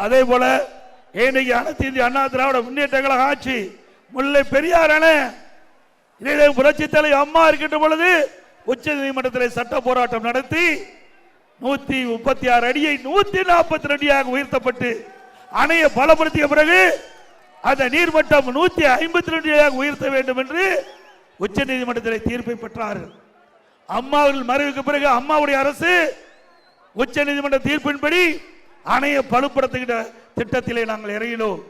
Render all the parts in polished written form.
அதே போல இன்னைக்கு அனைத்து இந்திய அண்ணா திராவிட முன்னேற்ற கழக ஆட்சி முல்லை பெரியார் அணை புரட்சி தலைவர் அம்மா இருக்கின்ற பொழுது உச்ச நீதிமன்றத்தில் சட்ட போராட்டம் நடத்தி 136 அடியை 142 அடியாக உயர்த்தப்பட்டு அணையை பலப்படுத்திய பிறகு அந்த நீர்மட்டம் 152 அடியாக உயர்த்த வேண்டும் என்று உச்ச நீதிமன்றத்தில் தீர்ப்பை பெற்றார்கள். அம்மாவில் மறைவுக்கு பிறகு அம்மாவுடைய அரசு உச்ச நீதிமன்ற தீர்ப்பின்படி அணையை பலப்படுத்துகிற திட்டத்திலே நாங்கள் இறங்கினோம்.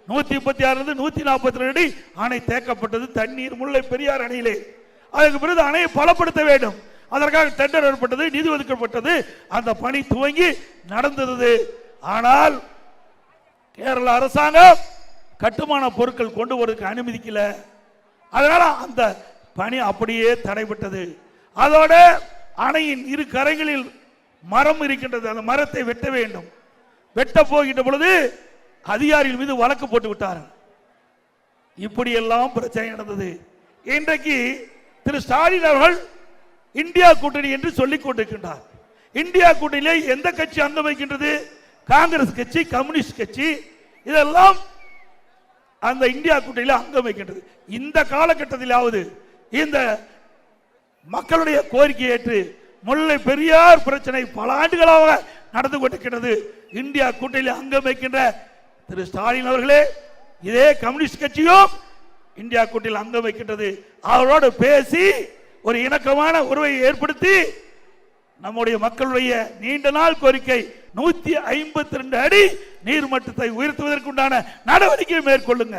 136 142 அடி அணை தேக்கப்பட்டது. தண்ணீர் முல்லை பெரியார் அணையிலே. அதுக்கு பிறகு அணையை பலப்படுத்த வேண்டும். அதற்காக டெண்டர் ஏற்பட்டது, நிதி ஒதுக்கப்பட்டது, அந்த பணி துவங்கி நடந்தது. ஆனால் கேரள அரசாங்கம் கட்டுமான பொருட்கள் கொண்டு வருவதற்கு அனுமதிக்கல. அதனால அந்த பணி அப்படியே தடைபட்டது. அதோட அணையின் இரு கரைகளில் மரம் இருக்கின்றது. அந்த மரத்தை வெட்ட வேண்டும். வெட்ட போகின்ற பொழுது அதிகாரிகள் மீது வழக்கு போட்டு விட்டார்கள். இப்படியெல்லாம் பிரச்சனை நடந்தது. இன்றைக்கு திரு ஸ்டாலின் அவர்கள் இந்தியா கூட்டணி என்று சொல்லிக் கொண்டிருக்கின்றார். இந்தியா கூட்டணியிலே எந்த கட்சி அங்கம் வைக்கின்றது? காங்கிரஸ் கட்சி, கம்யூனிஸ்ட் கட்சி, இதெல்லாம் அந்த இந்தியா கூட்டணியில் அங்கம் வைக்கின்றது. இந்த காலகட்டத்திலாவது இந்த மக்களுடைய கோரிக்கை ஏற்று முல்லை பெரியார் பிரச்சனை பல ஆண்டுகளாக நடந்து கொண்டிருக்கிறது. இந்தியா கூட்டணியில் அங்கம் வைக்கின்ற திரு ஸ்டாலின் அவர்களே, இதே கம்யூனிஸ்ட் கட்சியும் இந்தியா கூட்டணியில் அங்கம் வைக்கின்றது. அவரோடு பேசி ஒரு இணக்கமான உறவை ஏற்படுத்தி நம்முடைய மக்களுடைய நீண்ட நாள் கோரிக்கை 152 அடி நீர்மட்டத்தை உயர்த்துவதற்குண்டான நடவடிக்கை மேற்கொள்ளுங்க.